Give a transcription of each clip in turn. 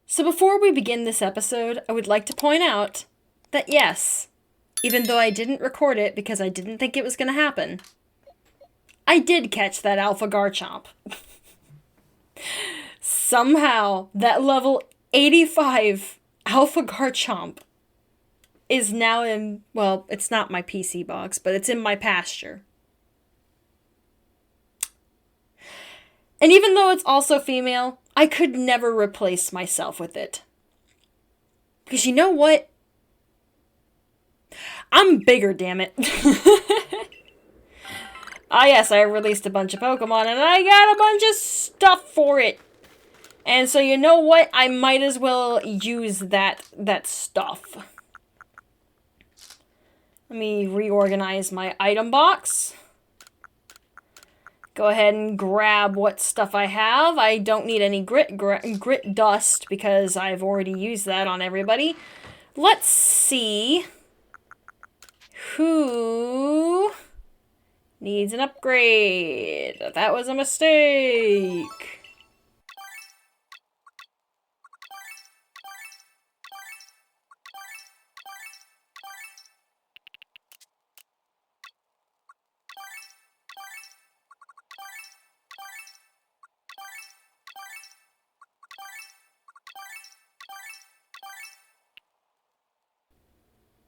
So before we begin this episode, I would like to point out that yes, even though I didn't record it because I didn't think it was going to happen, I did catch that Alpha Garchomp. Somehow, that level 85 Alpha Garchomp is now in, well, it's not my PC box, but it's in my pasture. And even though it's also female, I could never replace myself with it. Because you know what? I'm bigger, damn it. Ah yes, I released a bunch of Pokemon and I got a bunch of stuff for it. And so you know what? I might as well use that stuff. Let me reorganize my item box. Go ahead and grab what stuff I have. I don't need any grit dust because I've already used that on everybody. Let's see who needs an upgrade. That was a mistake.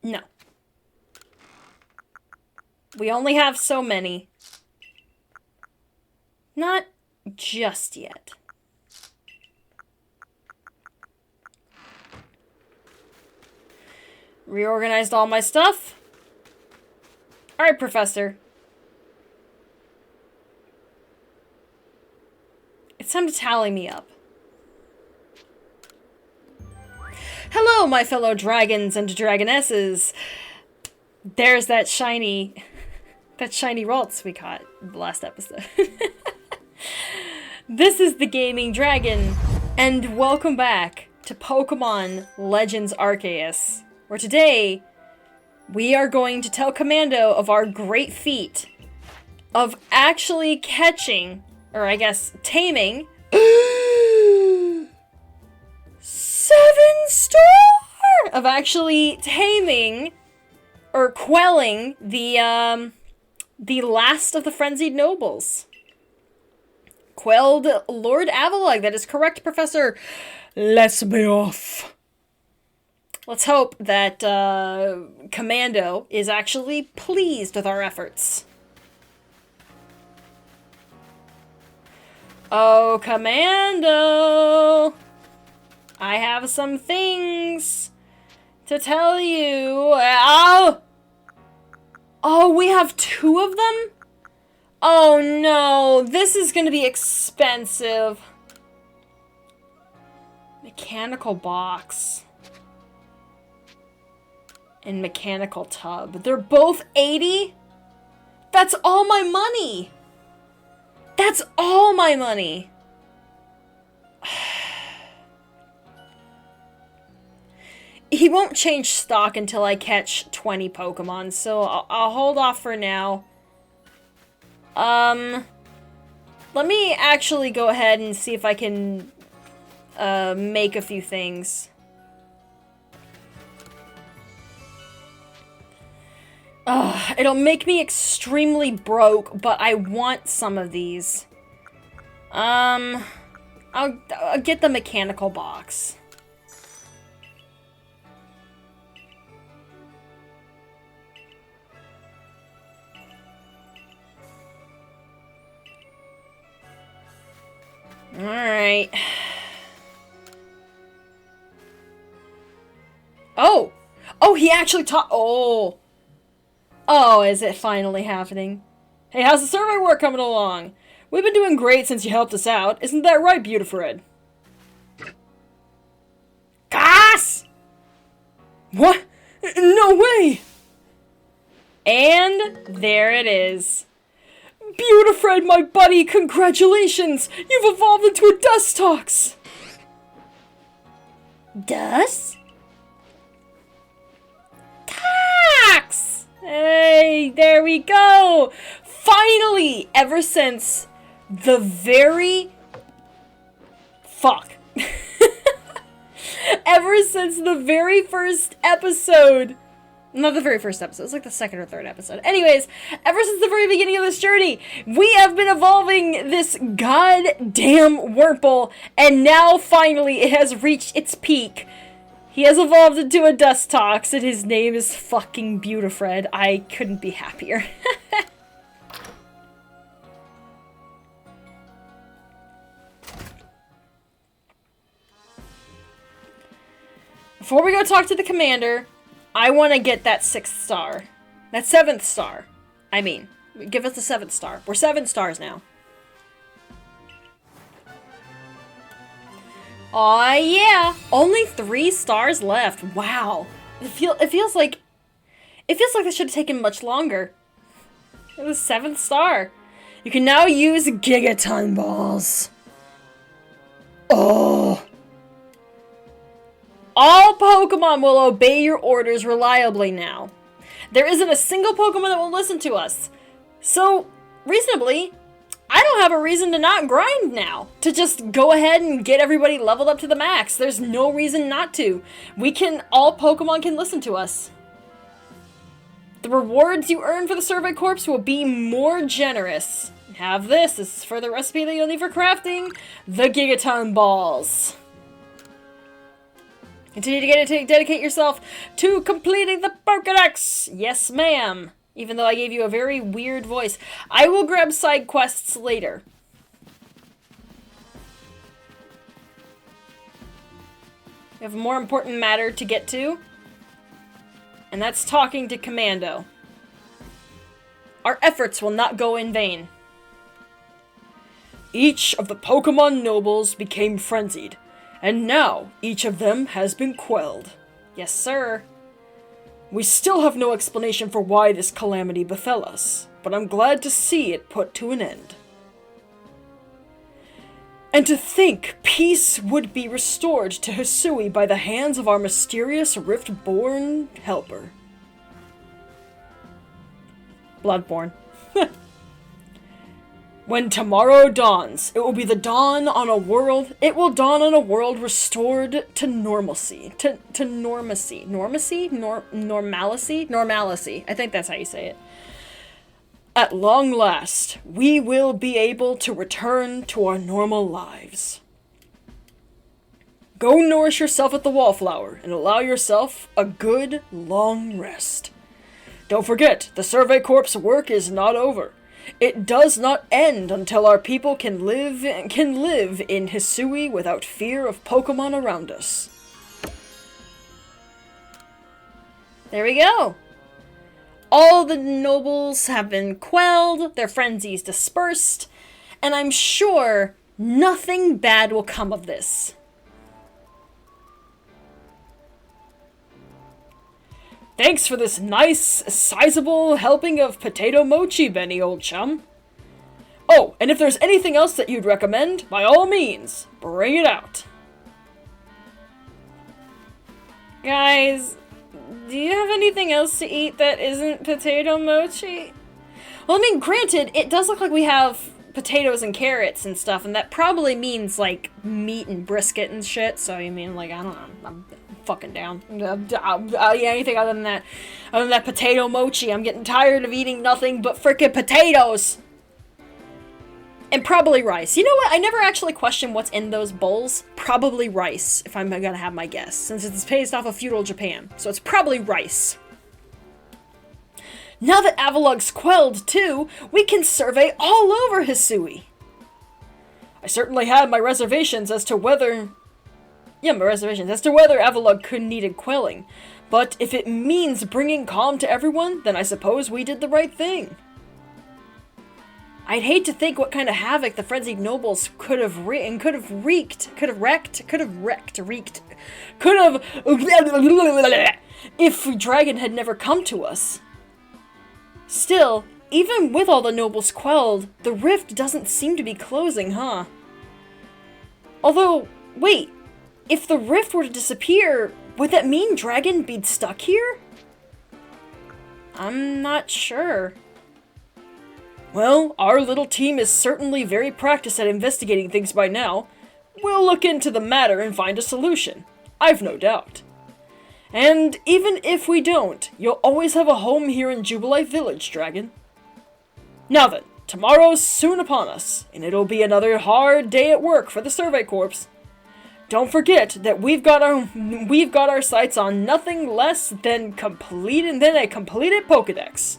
No. We only have so many. Not just yet. Reorganized all my stuff. Alright, Professor. It's time to tally me up. Hello, my fellow dragons and dragonesses. There's that shiny Ralts we caught the last episode. This is the Gaming Dragon, and welcome back to Pokemon Legends Arceus, where today we are going to tell Commando of our great feat of actually catching, or I guess taming, 7-star! Of actually taming or quelling the last of the frenzied nobles. Quelled Lord Avalugg. That is correct, Professor. Let's be off. Let's hope that Commando is actually pleased with our efforts. Oh, Commando! I have some things to tell you. Oh, we have 2 of them? Oh no, this is gonna be expensive. Mechanical box. And mechanical tub. They're both 80? That's all my money! That's all my money! He won't change stock until I catch 20 Pokemon, so I'll hold off for now. Let me actually go ahead and see if I can make a few things. It'll make me extremely broke, but I want some of these. I'll get the mechanical box. Alright. Oh! Oh, he actually taught- Oh! Oh, is it finally happening? Hey, how's the survey work coming along? We've been doing great since you helped us out. Isn't that right, Beautifred? Gas! What? No way! And there it is. Beautifred, my buddy, congratulations! You've evolved into a Dustox! Dust? Tax! Hey, there we go! Finally! Ever since the very... Fuck. ever since the very first episode. Not the very first episode, it's like the second or third episode. Anyways, ever since the very beginning of this journey, we have been evolving this goddamn Wurmple, and now finally it has reached its peak. He has evolved into a Dustox, and his name is fucking Beautifred. I couldn't be happier. Before we go talk to the commander, I want to get that 6th star. That 7th star. I mean, give us the 7th star. We're 7 stars now. Aw, yeah. Only 3 stars left. Wow. It feels like this should have taken much longer. It was 7th star. You can now use Gigaton Balls. Oh. All Pokemon will obey your orders reliably now. There isn't a single Pokemon that will listen to us. So, reasonably, I don't have a reason to not grind now. To just go ahead and get everybody leveled up to the max. There's no reason not to. All Pokemon can listen to us. The rewards you earn for the Survey Corps will be more generous. Have this. This is for the recipe that you'll need for crafting the Gigaton Balls. Continue to dedicate yourself to completing the Pokédex! Yes, ma'am. Even though I gave you a very weird voice. I will grab side quests later. We have a more important matter to get to. And that's talking to Commando. Our efforts will not go in vain. Each of the Pokemon nobles became frenzied. And now, each of them has been quelled. Yes, sir. We still have no explanation for why this calamity befell us, but I'm glad to see it put to an end. And to think peace would be restored to Hisui by the hands of our mysterious Rift-born helper. Bloodborne. When tomorrow dawns, it will be the dawn on a world. It will dawn on a world restored to normalcy. To normacy. Normacy? Normalcy. I think that's how you say it. At long last, we will be able to return to our normal lives. Go nourish yourself at the Wallflower and allow yourself a good, long rest. Don't forget, the Survey Corps' work is not over. It does not end until our people can live in Hisui without fear of Pokemon around us. There we go. All the nobles have been quelled, their frenzies dispersed, and I'm sure nothing bad will come of this. Thanks for this nice, sizable helping of potato mochi, Benny, old chum. Oh, and if there's anything else that you'd recommend, by all means, bring it out. Guys, do you have anything else to eat that isn't potato mochi? Well, I mean, granted, it does look like we have potatoes and carrots and stuff, and that probably means, like, meat and brisket and shit, so I mean, like, I don't know, I'm fucking down. Yeah, anything other than that potato mochi. I'm getting tired of eating nothing but frickin' potatoes. And probably rice. You know what? I never actually questioned what's in those bowls. Probably rice, if I'm gonna have my guess, since it's based off of feudal Japan. So it's probably rice. Now that Avalug's quelled, too, we can survey all over Hisui. I certainly had my reservations as to whether Avalug needed quelling. But if it means bringing calm to everyone, then I suppose we did the right thing. I'd hate to think what kind of havoc the frenzied nobles could have wreaked if Dragon had never come to us. Still, even with all the nobles quelled, the rift doesn't seem to be closing, huh? Although, wait, if the rift were to disappear, would that mean Dragon be stuck here? I'm not sure. Well, our little team is certainly very practiced at investigating things by now. We'll look into the matter and find a solution. I've no doubt. And even if we don't, you'll always have a home here in Jubilife Village, Dragon. Now then, tomorrow's soon upon us, and it'll be another hard day at work for the Survey Corps. Don't forget that we've got our sights on nothing less than a completed Pokédex.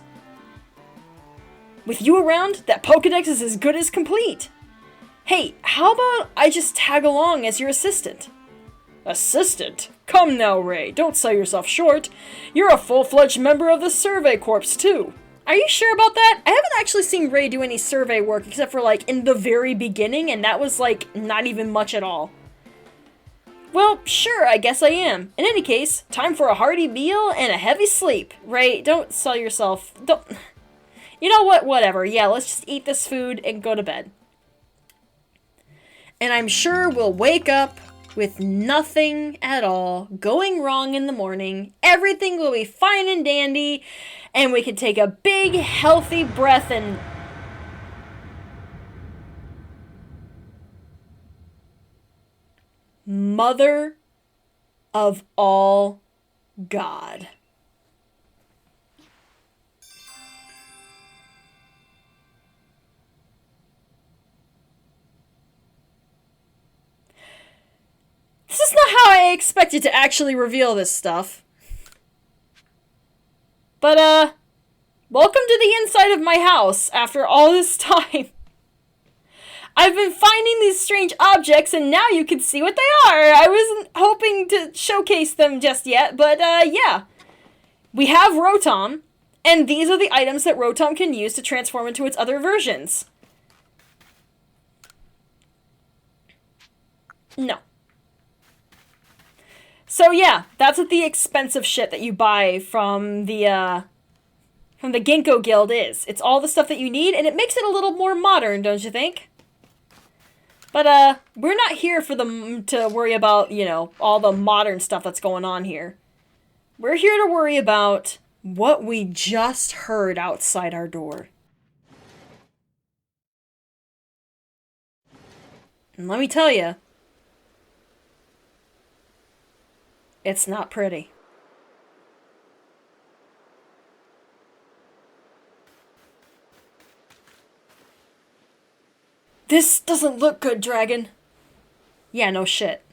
With you around, that Pokédex is as good as complete. Hey, how about I just tag along as your assistant? Assistant? Come now, Ray, don't sell yourself short. You're a full-fledged member of the Survey Corps, too. Are you sure about that? I haven't actually seen Ray do any survey work except for, like, in the very beginning, and that was, like, not even much at all. Well, sure, I guess I am. In any case, time for a hearty meal and a heavy sleep. Ray, don't sell yourself. Don't... You know what? Whatever. Yeah, let's just eat this food and go to bed. And I'm sure we'll wake up with nothing at all going wrong in the morning. Everything will be fine and dandy, and we can take a big, healthy breath and... Mother of all God. This is not how I expected to actually reveal this stuff. But, welcome to the inside of my house after all this time. I've been finding these strange objects, and now you can see what they are. I wasn't hoping to showcase them just yet, but, yeah. We have Rotom, and these are the items that Rotom can use to transform into its other versions. No. So yeah, that's what the expensive shit that you buy from the Ginkgo Guild is. It's all the stuff that you need, and it makes it a little more modern, don't you think? But, we're not here for to worry about, you know, all the modern stuff that's going on here. We're here to worry about what we just heard outside our door. And let me tell you, it's not pretty. This doesn't look good, Dragon. Yeah, no shit.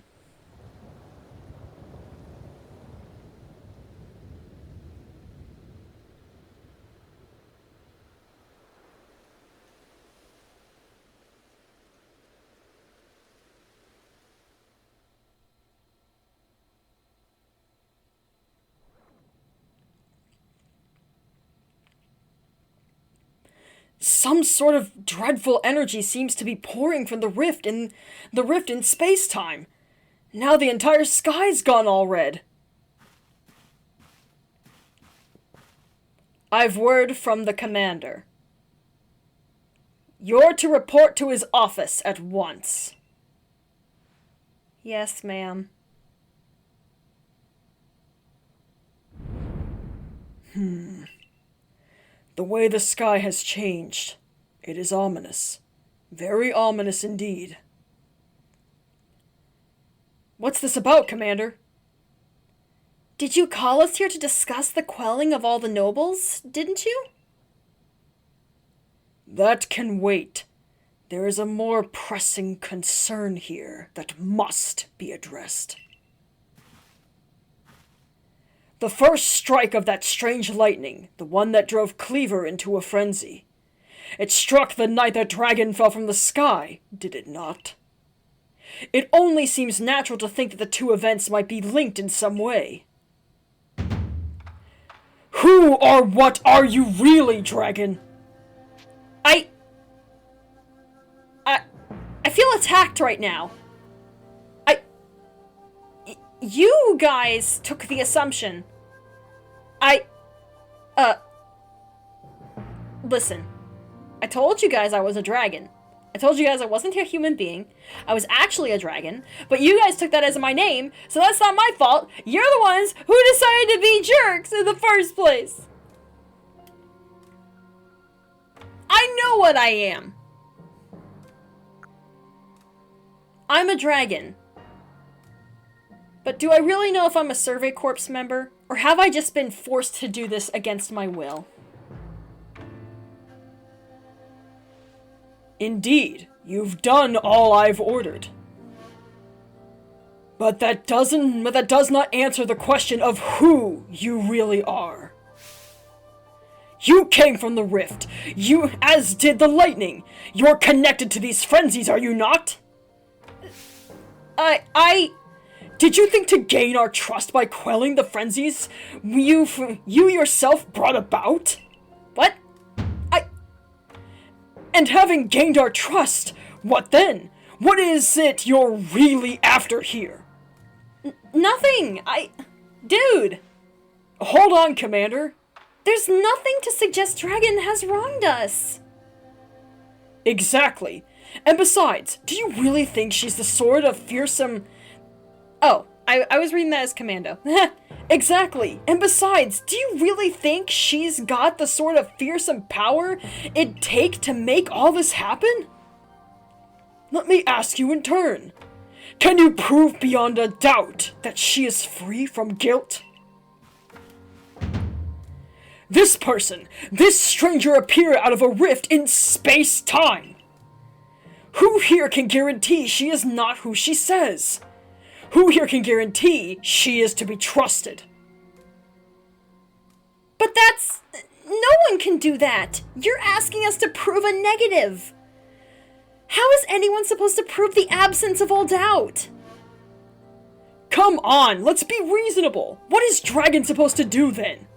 Some sort of dreadful energy seems to be pouring from the rift in space-time. Now the entire sky's gone all red. I've word from the commander. You're to report to his office at once. Yes, ma'am. The way the sky has changed. It is ominous. Very ominous indeed. What's this about, Commander? Did you call us here to discuss the quelling of all the nobles, didn't you? That can wait. There is a more pressing concern here that must be addressed. The first strike of that strange lightning, the one that drove Cleaver into a frenzy. It struck the night that dragon fell from the sky, did it not? It only seems natural to think that the two events might be linked in some way. Who or what are you really, Dragon? I feel attacked right now. You guys took the assumption. Listen. I told you guys I was a dragon. I told you guys I wasn't a human being. I was actually a dragon. But you guys took that as my name, so that's not my fault. You're the ones who decided to be jerks in the first place. I know what I am. I'm a dragon. But do I really know if I'm a Survey Corps member? Or have I just been forced to do this against my will? Indeed, you've done all I've ordered. But that does not answer the question of who you really are. You came from the rift, as did the lightning. You're connected to these frenzies, are you not? Did you think to gain our trust by quelling the frenzies you yourself brought about? What? And having gained our trust, what then? What is it you're really after here? Nothing! Dude! Hold on, Commander. There's nothing to suggest Dragon has wronged us. Exactly. And besides, do you really think she's the sort of fearsome... Oh, I was reading that as Commando. Exactly. And besides, do you really think she's got the sort of fearsome power it'd take to make all this happen? Let me ask you in turn. Can you prove beyond a doubt that she is free from guilt? This person, this stranger appeared out of a rift in space-time. Who here can guarantee she is not who she says? Who here can guarantee she is to be trusted? But that's... No one can do that! You're asking us to prove a negative! How is anyone supposed to prove the absence of all doubt? Come on, let's be reasonable! What is Dragon supposed to do then?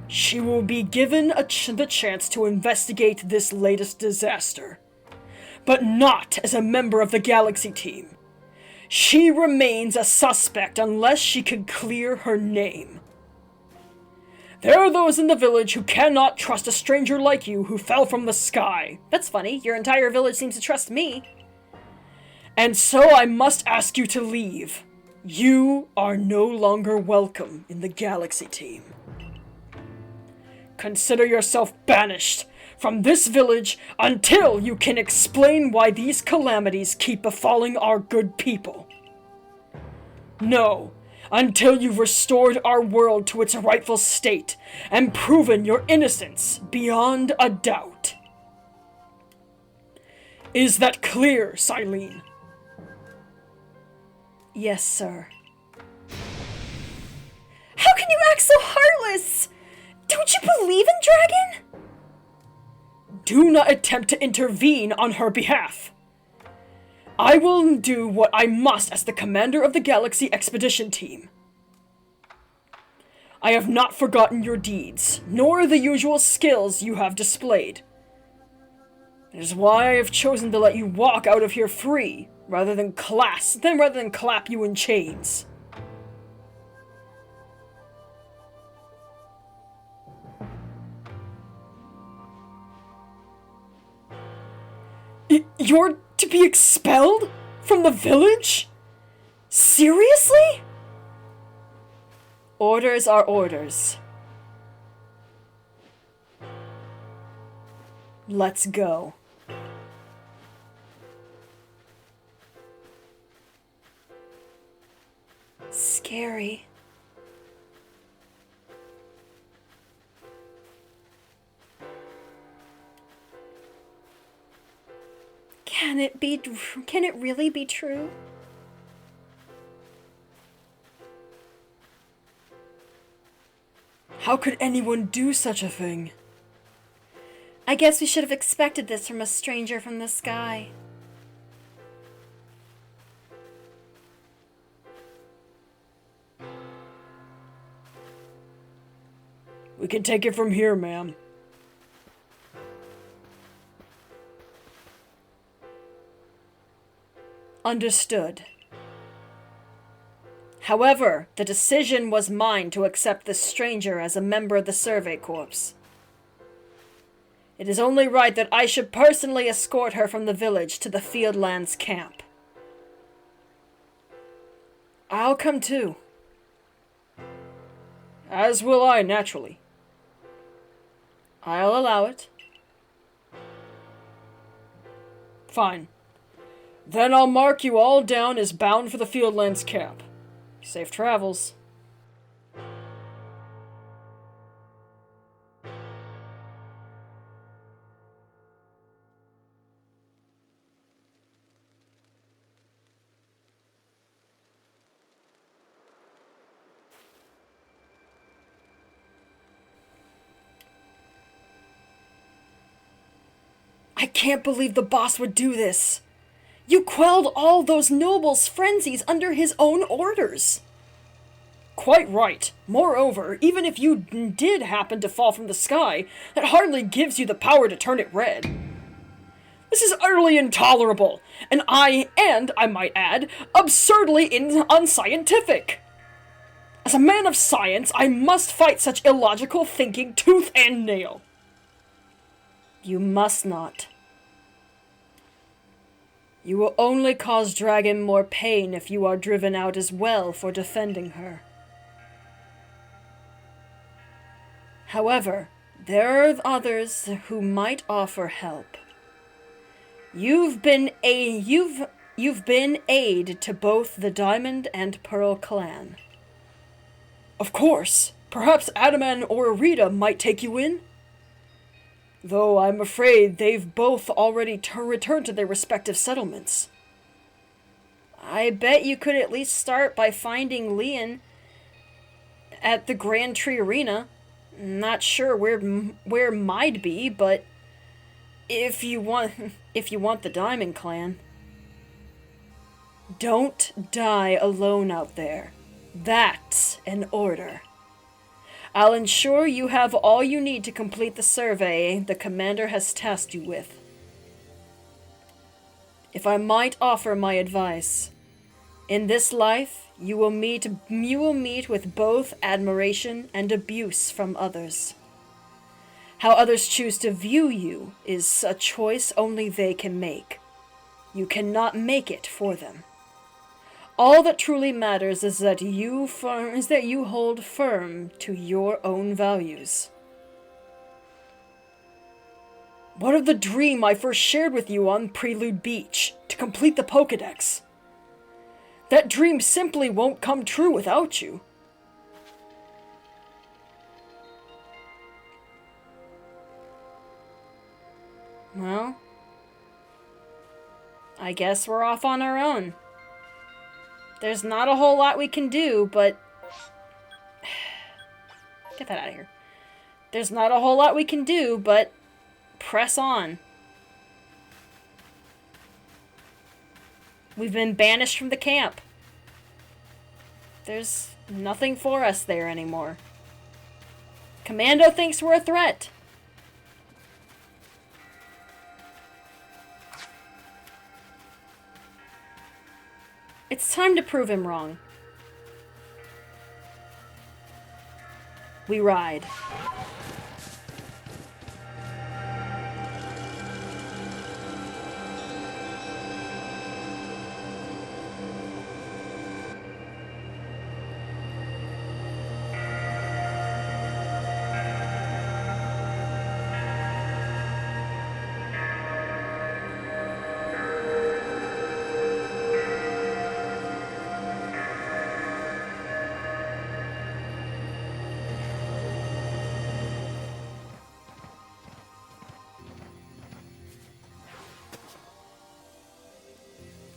She will be given the chance to investigate this latest disaster. But not as a member of the Galaxy team. She remains a suspect unless she can clear her name. There are those in the village who cannot trust a stranger like you who fell from the sky. That's funny, your entire village seems to trust me. And so I must ask you to leave. You are no longer welcome in the Galaxy team. Consider yourself banished from this village until you can explain why these calamities keep befalling our good people. No, until you've restored our world to its rightful state and proven your innocence beyond a doubt. Is that clear, Silene? Yes, sir. How can you act so heartless? Don't you believe in Dragon? Do not attempt to intervene on her behalf. I will do what I must as the commander of the Galaxy Expedition Team. I have not forgotten your deeds, nor the usual skills you have displayed. It is why I have chosen to let you walk out of here free, rather than clap you in chains. You're to be expelled from the village? Seriously? Orders are orders. Let's go. Scary. Can it really be true? How could anyone do such a thing? I guess we should have expected this from a stranger from the sky. We can take it from here, ma'am. Understood. However, the decision was mine to accept this stranger as a member of the Survey Corps. It is only right that I should personally escort her from the village to the Fieldlands camp. I'll come too. As will I, naturally. I'll allow it. Fine. Then I'll mark you all down as bound for the Fieldlands camp. Safe travels. I can't believe the boss would do this. You quelled all those nobles' frenzies under his own orders. Quite right. Moreover, even if you did happen to fall from the sky, that hardly gives you the power to turn it red. This is utterly intolerable, and I might add, absurdly unscientific. As a man of science, I must fight such illogical thinking tooth and nail. You must not. You will only cause Dragon more pain if you are driven out as well for defending her. However, there are others who might offer help. You've been aid to both the Diamond and Pearl clan. Of course, perhaps Adaman or Rita might take you in? Though I'm afraid they've both already returned to their respective settlements. I bet you could at least start by finding Leon at the Grand Tree Arena. Not sure where might be, but if you want the Diamond Clan. Don't die alone out there. That's an order. I'll ensure you have all you need to complete the survey the commander has tasked you with. If I might offer my advice, in this life you will meet with both admiration and abuse from others. How others choose to view you is a choice only they can make. You cannot make it for them. All that truly matters is that you hold firm to your own values. What of the dream I first shared with you on Prelude Beach, to complete the Pokédex? That dream simply won't come true without you. Well, I guess we're off on our own. There's not a whole lot we can do, but... Get that out of here. There's not a whole lot we can do, but press on. We've been banished from the camp. There's nothing for us there anymore. Commando thinks we're a threat. It's time to prove him wrong. We ride.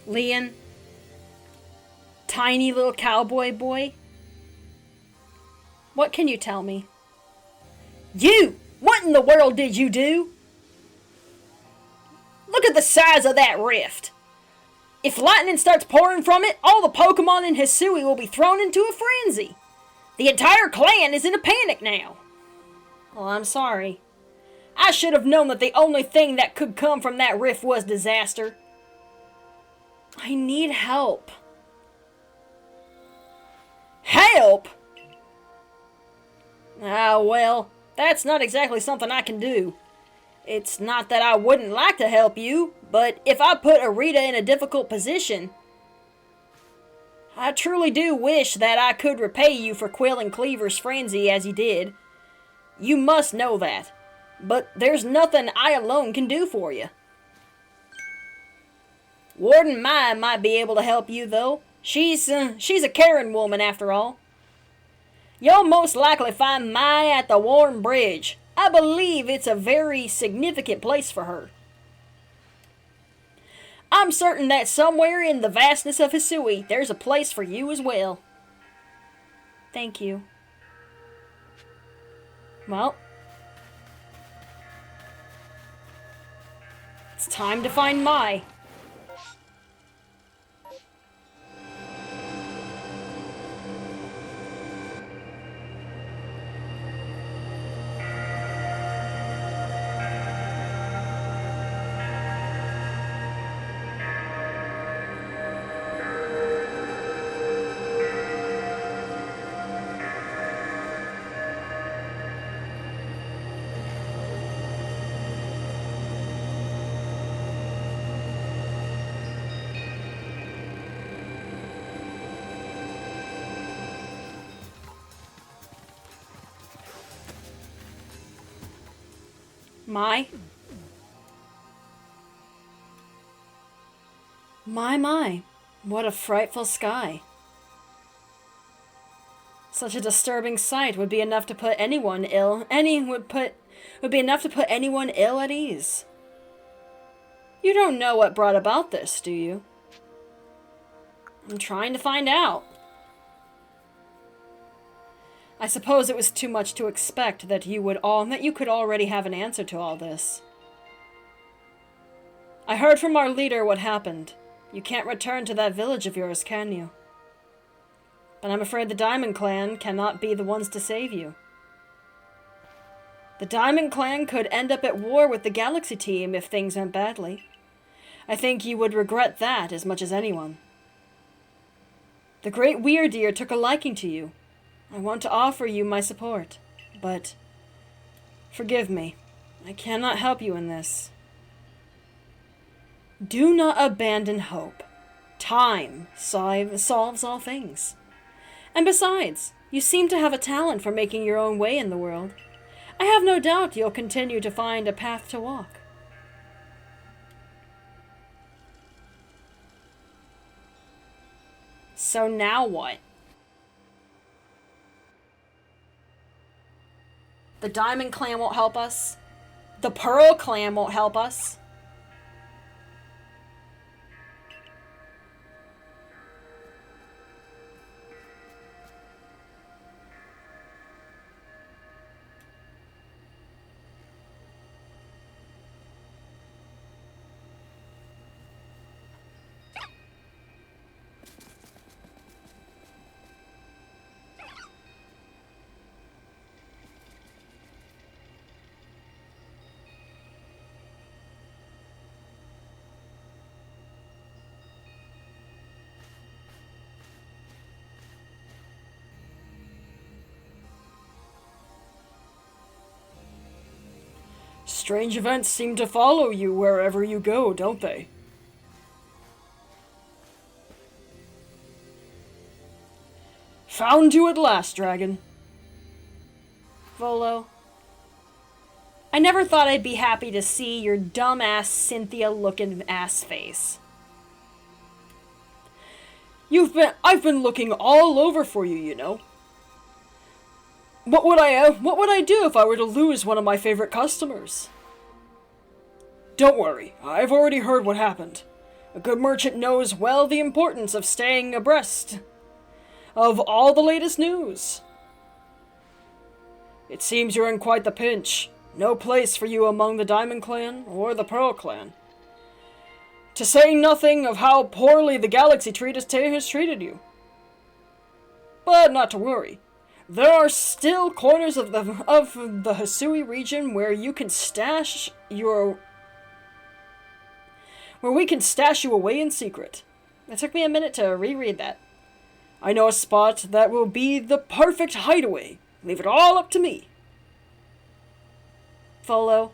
Leon, tiny little cowboy boy, what can you tell me? You! What in the world did you do? Look at the size of that rift! If lightning starts pouring from it, all the Pokémon in Hisui will be thrown into a frenzy. The entire clan is in a panic now. Well, I'm sorry. I should have known that the only thing that could come from that rift was disaster. I need help. Help? Ah, well, that's not exactly something I can do. It's not that I wouldn't like to help you, but if I put Arita in a difficult position, I truly do wish that I could repay you for quelling Cleaver's frenzy as you did. You must know that. But there's nothing I alone can do for you. Warden Mai might be able to help you, though. She's a caring woman, after all. You'll most likely find Mai at the Warren Bridge. I believe it's a very significant place for her. I'm certain that somewhere in the vastness of Hisui, there's a place for you as well. Thank you. Well, it's time to find Mai. Mai? My. What a frightful sky. Such a disturbing sight would be enough to put anyone ill. Would be enough to put anyone ill at ease. You don't know what brought about this, do you? I'm trying to find out. I suppose it was too much to expect that you could already have an answer to all this. I heard from our leader what happened. You can't return to that village of yours, can you? But I'm afraid the Diamond Clan cannot be the ones to save you. The Diamond Clan could end up at war with the Galaxy Team if things went badly. I think you would regret that as much as anyone. The Great Weirdeer took a liking to you. I want to offer you my support, but forgive me. I cannot help you in this. Do not abandon hope. Time solves all things. And besides, you seem to have a talent for making your own way in the world. I have no doubt you'll continue to find a path to walk. So now what? The Diamond Clan won't help us. The Pearl Clan won't help us. Strange events seem to follow you wherever you go, don't they? Found you at last, dragon. Volo, I never thought I'd be happy to see your dumb-ass Cynthia-looking ass face. I've been looking all over for you, you know. What would I do if I were to lose one of my favorite customers? Don't worry, I've already heard what happened. A good merchant knows well the importance of staying abreast of all the latest news. It seems you're in quite the pinch. No place for you among the Diamond Clan or the Pearl Clan. To say nothing of how poorly the Galaxy has treated you. But not to worry. There are still corners of the Hisui region where we can stash you away in secret. It took me a minute to reread that. I know a spot that will be the perfect hideaway. Leave it all up to me. Volo,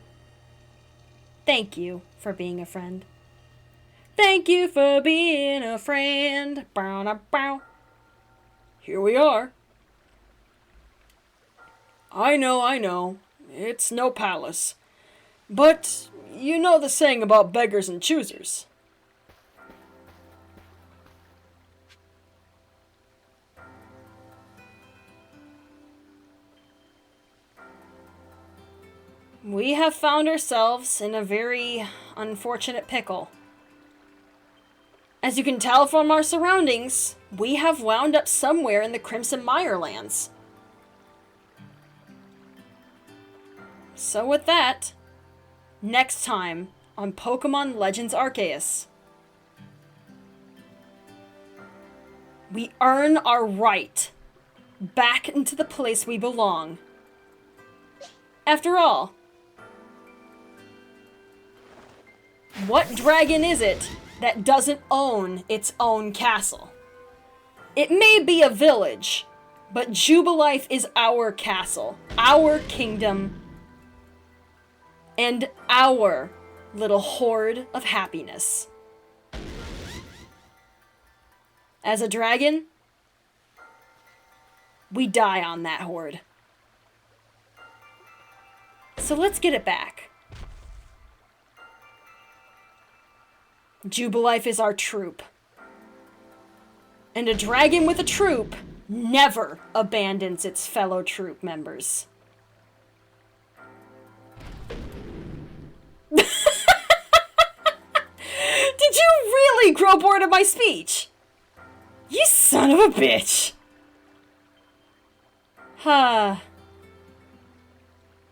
thank you for being a friend. Thank you for being a friend. Bow, bow. Here we are. I know. It's no palace. But you know the saying about beggars and choosers. we have found ourselves in a very unfortunate pickle. As you can tell from our surroundings, we have wound up somewhere in the Crimson Mirelands. So with that, next time on Pokemon Legends Arceus, we earn our right back into the place we belong. After all, what dragon is it that doesn't own its own castle? It may be a village, but Jubilife is our castle, our kingdom, and our little hoard of happiness. As a dragon, we die on that hoard. So let's get it back. Jubilife is our troop. And a dragon with a troop never abandons its fellow troop members. Did you really grow bored of my speech? You son of a bitch!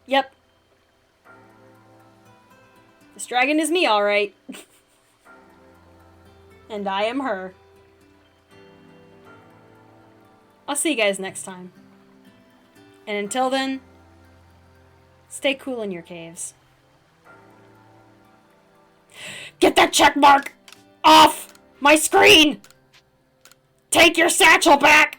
Yep. This dragon is me, alright. And I am her. I'll see you guys next time. And until then, stay cool in your caves. Get that check mark off my screen! Take your satchel back!